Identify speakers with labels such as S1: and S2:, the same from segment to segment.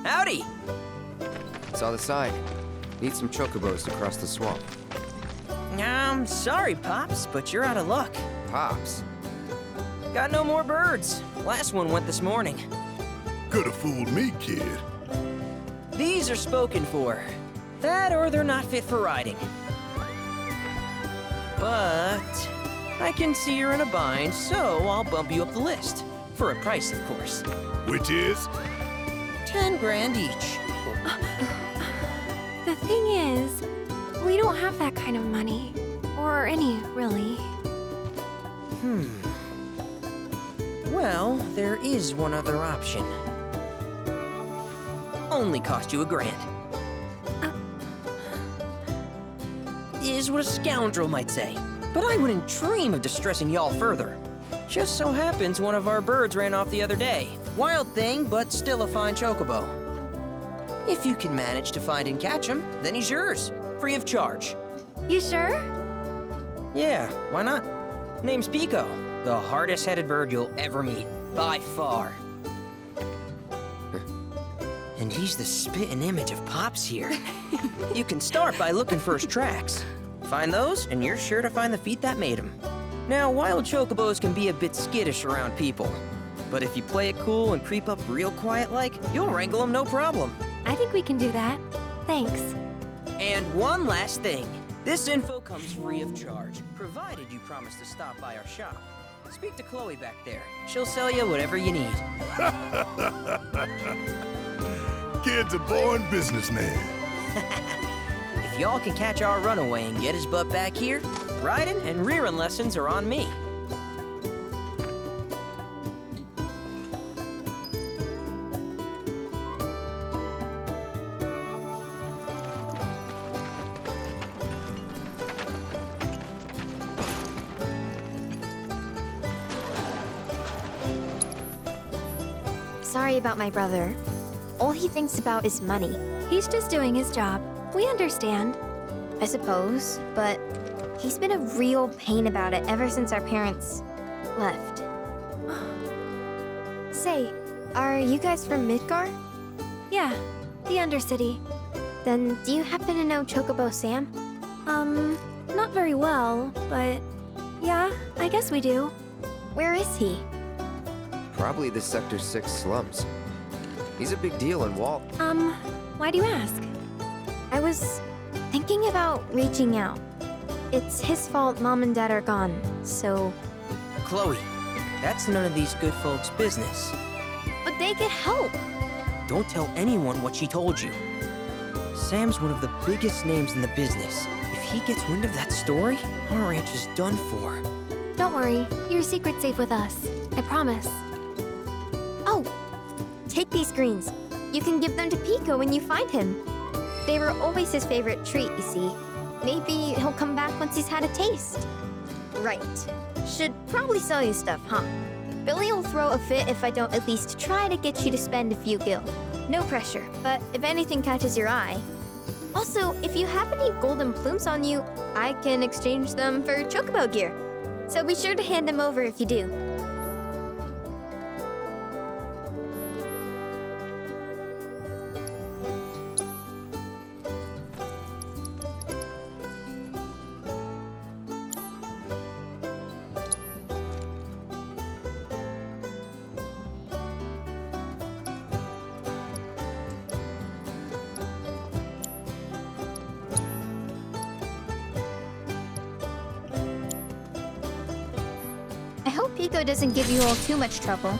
S1: Howdy!
S2: Saw the sign. Need some chocobos to cross the swamp.
S1: I'm sorry, Pops, but you're out of luck.
S2: Pops?
S1: Got no more birds. Last one went this morning.
S3: Could've fooled me, kid.
S1: These are spoken for. That or they're not fit for riding. But I can see you're in a bind, so I'll bump you up the list. For a price, of course.
S3: Which is?
S1: 10 grand each.
S4: The thing is, we don't have that kind of money. Or any, really.
S1: Well, there is one other option. Only cost you $1,000. Is what a scoundrel might say. But I wouldn't dream of distressing y'all further. Just so happens one of our birds ran off the other day. Wild thing, but still a fine chocobo. If you can manage to find and catch him, then he's yours. Free of charge.
S4: You sure?
S1: Yeah, why not? Name's Pico. The hardest-headed bird you'll ever meet. By far. And he's the spitting image of Pops here. You can start by looking for his tracks. Find those, and you're sure to find the feet that made him. Now, wild chocobos can be a bit skittish around people. But if you play it cool and creep up real quiet-like, you'll wrangle them no problem.
S4: I think we can do that. Thanks.
S1: And one last thing. This info comes free of charge, provided you promise to stop by our shop. Speak to Chloe back there. She'll sell you whatever you need.
S3: Kid's a born businessman.
S1: If y'all can catch our runaway and get his butt back here, riding and rearing lessons are on me.
S4: Sorry about my brother. All he thinks about is money. He's just doing his job. We understand. I suppose, but he's been a real pain about it ever since our parents left. Say, are you guys from Midgar? Yeah, the Undercity. Then do you happen to know Chocobo Sam? Not very well, but yeah, I guess we do. Where is he?
S2: Probably the Sector 6 slums. He's a big deal in Walt.
S4: Why do you ask? I was thinking about reaching out. It's his fault Mom and Dad are gone, so...
S1: Chloe, that's none of these good folks' business.
S4: But they could help!
S1: Don't tell anyone what she told you. Sam's one of the biggest names in the business. If he gets wind of that story, our ranch is done for.
S4: Don't worry, your secret's safe with us. I promise. Oh! Take these greens. You can give them to Pico when you find him. They were always his favorite treat, you see. Maybe he'll come back once he's had a taste. Right. Should probably sell you stuff, huh? Billy will throw a fit if I don't at least try to get you to spend a few gil. No pressure, but if anything catches your eye. Also, if you have any golden plumes on you, I can exchange them for chocobo gear. So be sure to hand them over if you do. I hope Pico doesn't give you all too much trouble.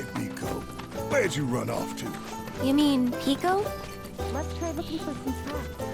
S3: right, Pico. Where'd you run off to?
S4: You mean Pico?
S5: Let's try looking for some tracks.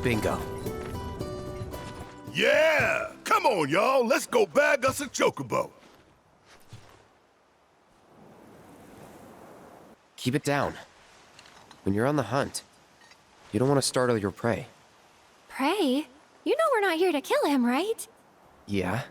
S2: Bingo.
S3: Yeah! Come on, y'all. Let's go bag us a chocobo.
S2: Keep it down. When you're on the hunt, you don't want to startle your prey.
S4: Prey? You know we're not here to kill him, right?
S2: Yeah?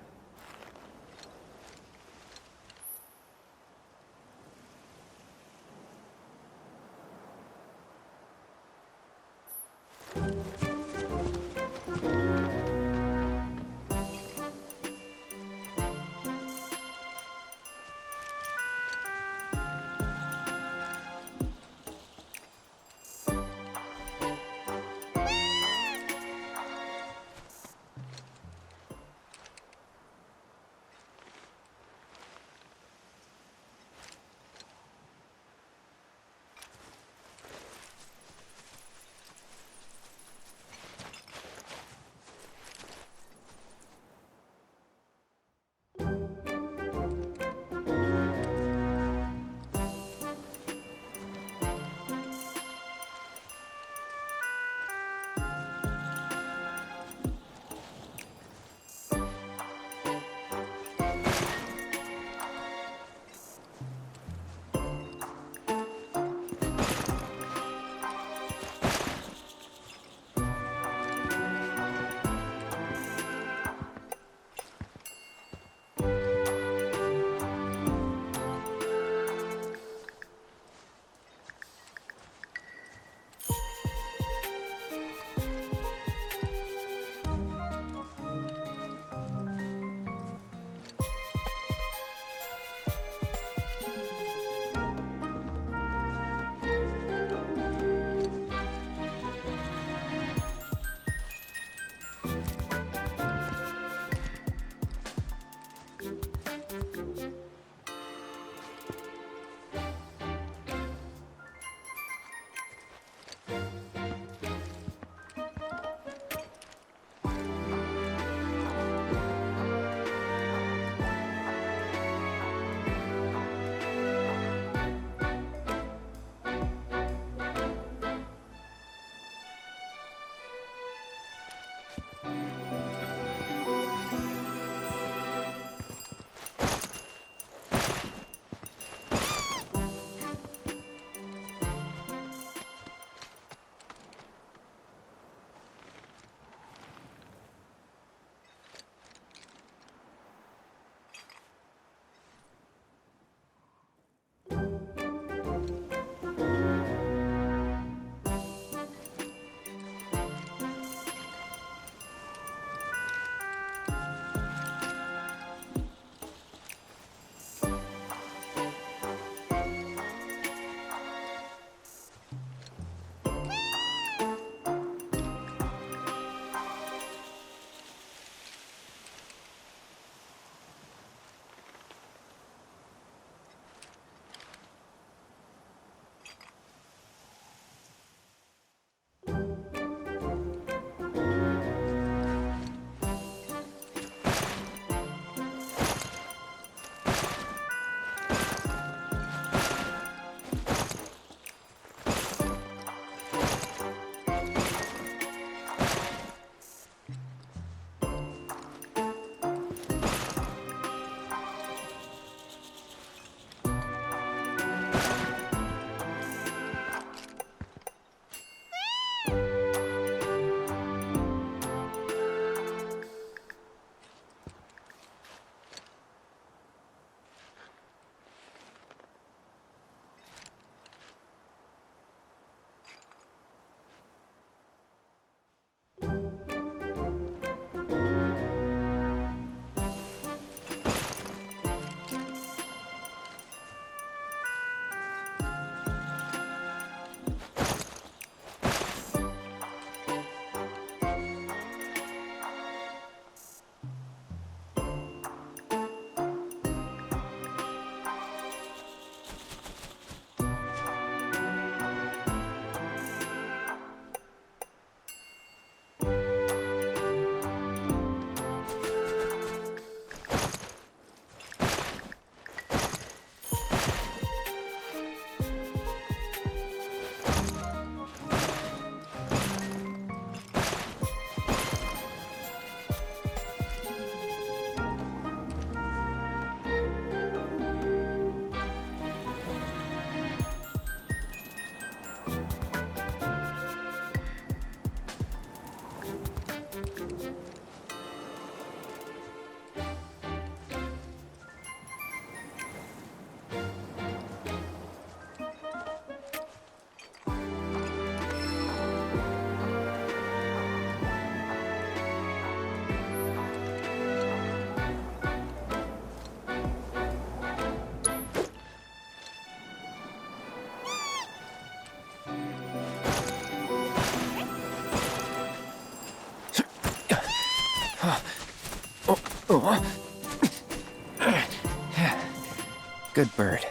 S2: Good bird.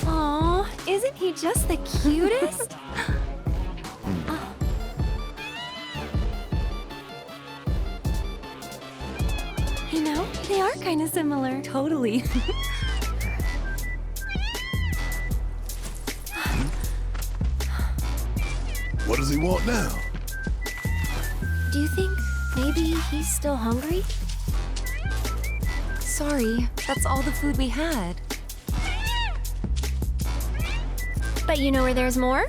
S6: Aw, isn't he just the cutest? You know, they are kind of similar. Totally.
S3: What does he want now?
S6: Do you think maybe he's still hungry? Sorry, that's all the food we had. But you know where there's more?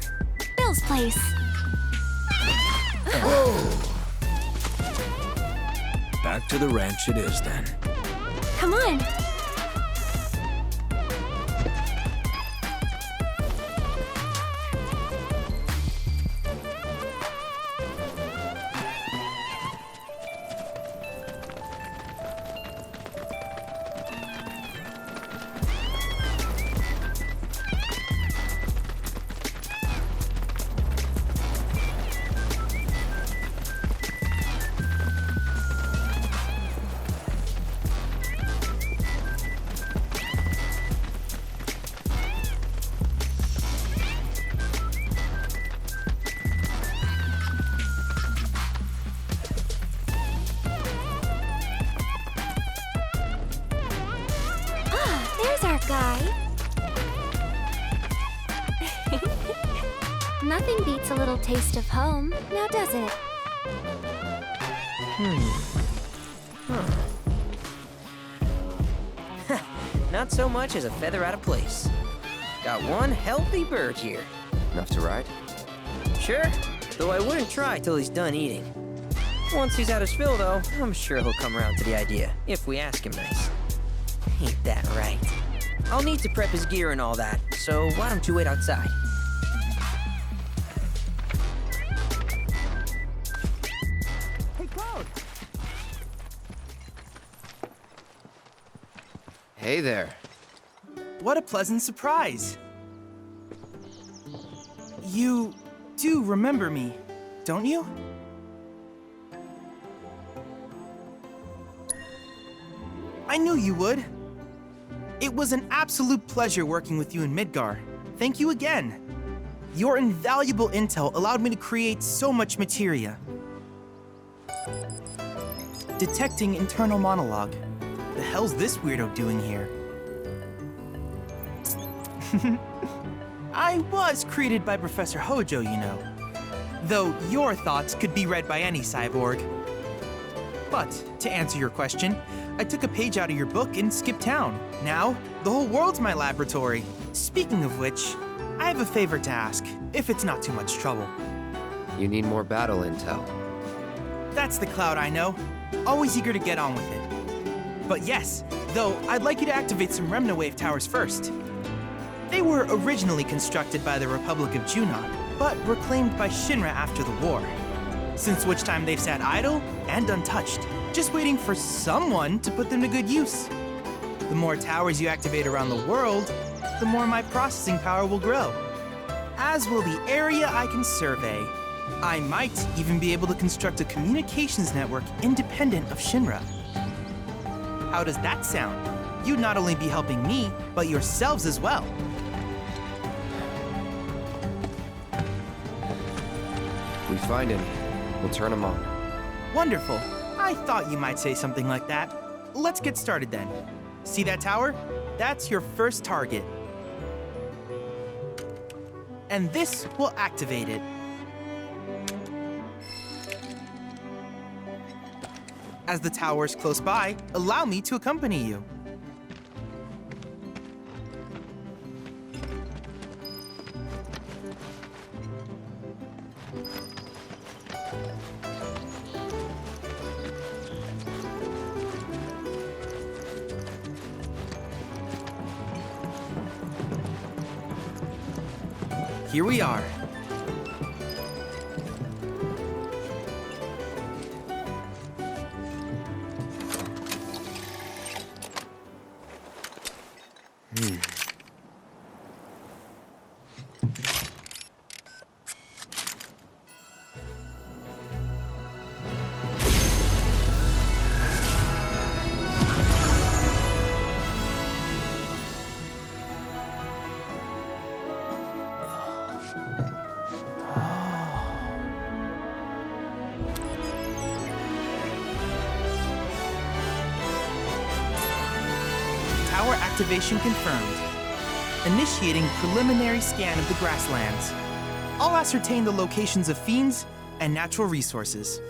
S6: Bill's place.
S7: Back to the ranch it is then.
S6: Come on. There's our guy. Nothing beats a little taste of home, now does it?
S1: Not so much as a feather out of place. Got one healthy bird here.
S2: Enough to ride?
S1: Sure, though I wouldn't try till he's done eating. Once he's had his fill, though, I'm sure he'll come around to the idea, if we ask him nice. Ain't that right? I'll need to prep his gear and all that, so why don't you wait outside?
S5: Hey, Cloud!
S2: Hey there.
S8: What a pleasant surprise. You do remember me, don't you? I knew you would. It was an absolute pleasure working with you in Midgar. Thank you again. Your invaluable intel allowed me to create so much materia. Detecting internal monologue. The hell's this weirdo doing here? I was created by Professor Hojo, you know. Though your thoughts could be read by any cyborg. But, to answer your question, I took a page out of your book and skipped town. Now, the whole world's my laboratory. Speaking of which, I have a favor to ask, if it's not too much trouble.
S2: You need more battle intel.
S8: That's the Cloud I know. Always eager to get on with it. But yes, though I'd like you to activate some Remnawave towers first. They were originally constructed by the Republic of Junon, but reclaimed by Shinra after the war. Since which time they've sat idle and untouched, just waiting for someone to put them to good use. The more towers you activate around the world, the more my processing power will grow. As will the area I can survey. I might even be able to construct a communications network independent of Shinra. How does that sound? You'd not only be helping me, but yourselves as well.
S2: If we find any, we'll turn them on.
S8: Wonderful. I thought you might say something like that. Let's get started then. See that tower? That's your first target. And this will activate it. As the tower is close by, allow me to accompany you. Here we are. Tower activation confirmed. Initiating preliminary scan of the grasslands. I'll ascertain the locations of fiends and natural resources.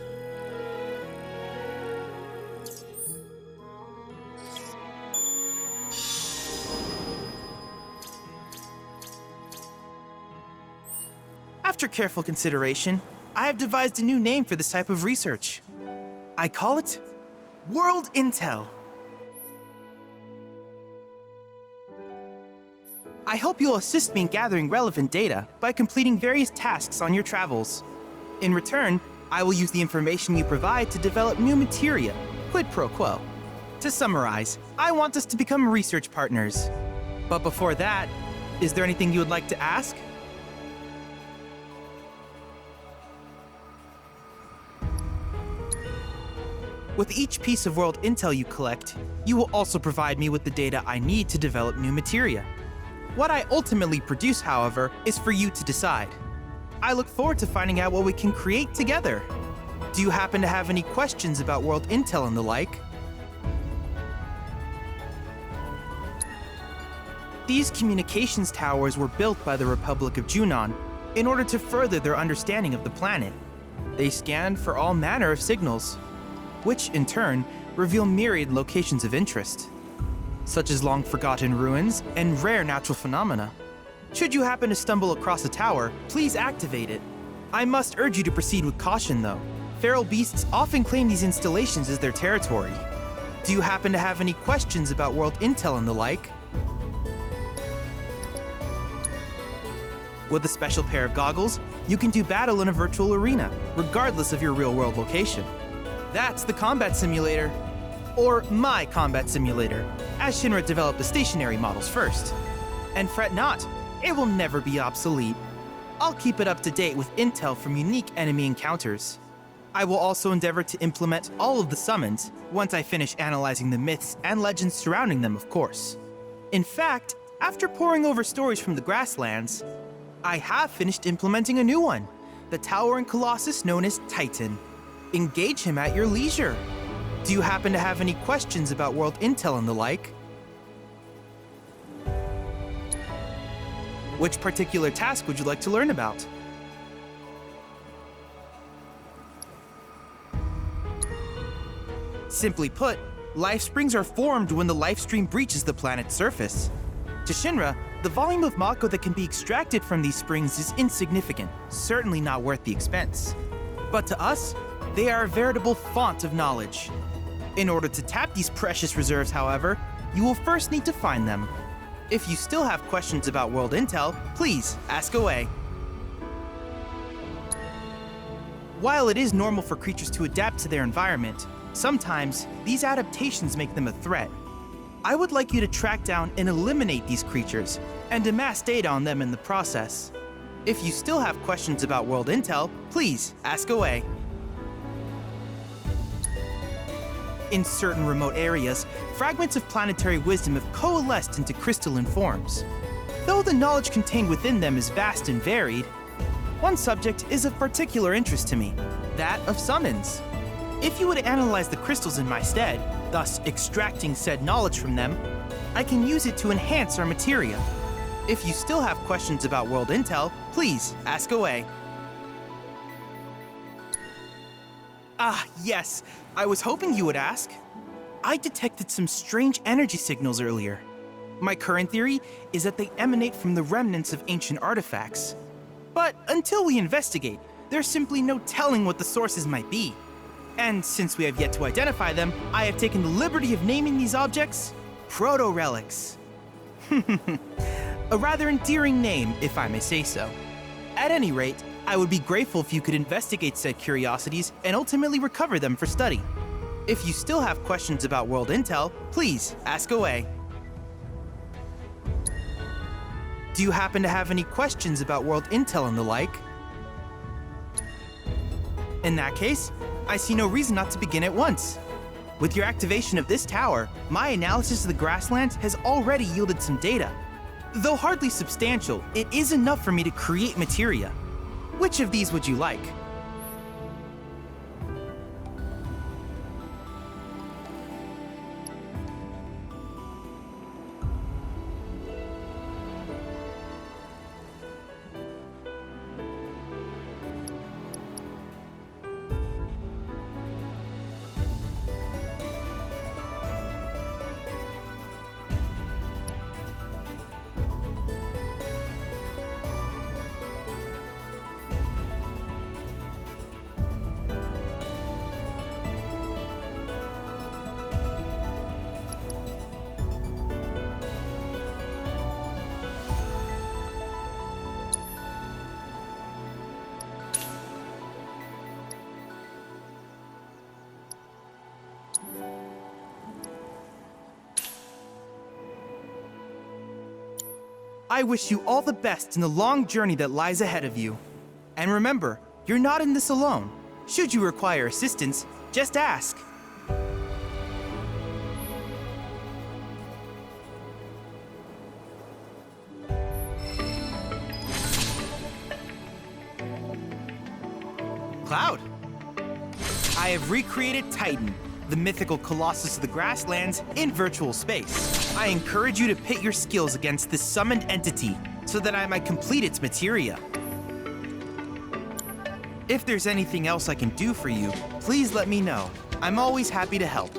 S8: After careful consideration, I have devised a new name for this type of research. I call it World Intel. I hope you'll assist me in gathering relevant data by completing various tasks on your travels. In return, I will use the information you provide to develop new materia, quid pro quo. To summarize, I want us to become research partners. But before that, is there anything you would like to ask? With each piece of world intel you collect, you will also provide me with the data I need to develop new materia. What I ultimately produce, however, is for you to decide. I look forward to finding out what we can create together. Do you happen to have any questions about world intel and the like? These communications towers were built by the Republic of Junon in order to further their understanding of the planet. They scan for all manner of signals, which in turn reveal myriad locations of interest, such as long-forgotten ruins and rare natural phenomena. Should you happen to stumble across a tower, please activate it. I must urge you to proceed with caution, though. Feral beasts often claim these installations as their territory. Do you happen to have any questions about world intel and the like? With a special pair of goggles, you can do battle in a virtual arena, regardless of your real-world location. That's the combat simulator. Or my combat simulator, as Shinra developed the stationary models first. And fret not, it will never be obsolete. I'll keep it up to date with intel from unique enemy encounters. I will also endeavor to implement all of the summons once I finish analyzing the myths and legends surrounding them, of course. In fact, after poring over stories from the grasslands, I have finished implementing a new one, the towering colossus known as Titan. Engage him at your leisure. Do you happen to have any questions about world intel and the like? Which particular task would you like to learn about? Simply put, life springs are formed when the life stream breaches the planet's surface. To Shinra, the volume of Mako that can be extracted from these springs is insignificant, certainly not worth the expense. But to us, they are a veritable font of knowledge. In order to tap these precious reserves, however, you will first need to find them. If you still have questions about world intel, please ask away. While it is normal for creatures to adapt to their environment, sometimes these adaptations make them a threat. I would like you to track down and eliminate these creatures and amass data on them in the process. If you still have questions about world intel, please ask away. In certain remote areas, fragments of planetary wisdom have coalesced into crystalline forms. Though the knowledge contained within them is vast and varied, one subject is of particular interest to me, that of summons. If you would analyze the crystals in my stead, thus extracting said knowledge from them, I can use it to enhance our materia. If you still have questions about world intel, please ask away. Ah, yes, I was hoping you would ask. I detected some strange energy signals earlier. My current theory is that they emanate from the remnants of ancient artifacts. But until we investigate, there's simply no telling what the sources might be. And since we have yet to identify them, I have taken the liberty of naming these objects proto-relics. A rather endearing name, if I may say so. At any rate, I would be grateful if you could investigate said curiosities and ultimately recover them for study. If you still have questions about world intel, please ask away. Do you happen to have any questions about world intel and the like? In that case, I see no reason not to begin at once. With your activation of this tower, my analysis of the grasslands has already yielded some data. Though hardly substantial, it is enough for me to create materia. Which of these would you like? I wish you all the best in the long journey that lies ahead of you. And remember, you're not in this alone. Should you require assistance, just ask. Cloud. I have recreated Titan, the mythical colossus of the grasslands, in virtual space. I encourage you to pit your skills against this summoned entity so that I might complete its materia. If there's anything else I can do for you, please let me know. I'm always happy to help.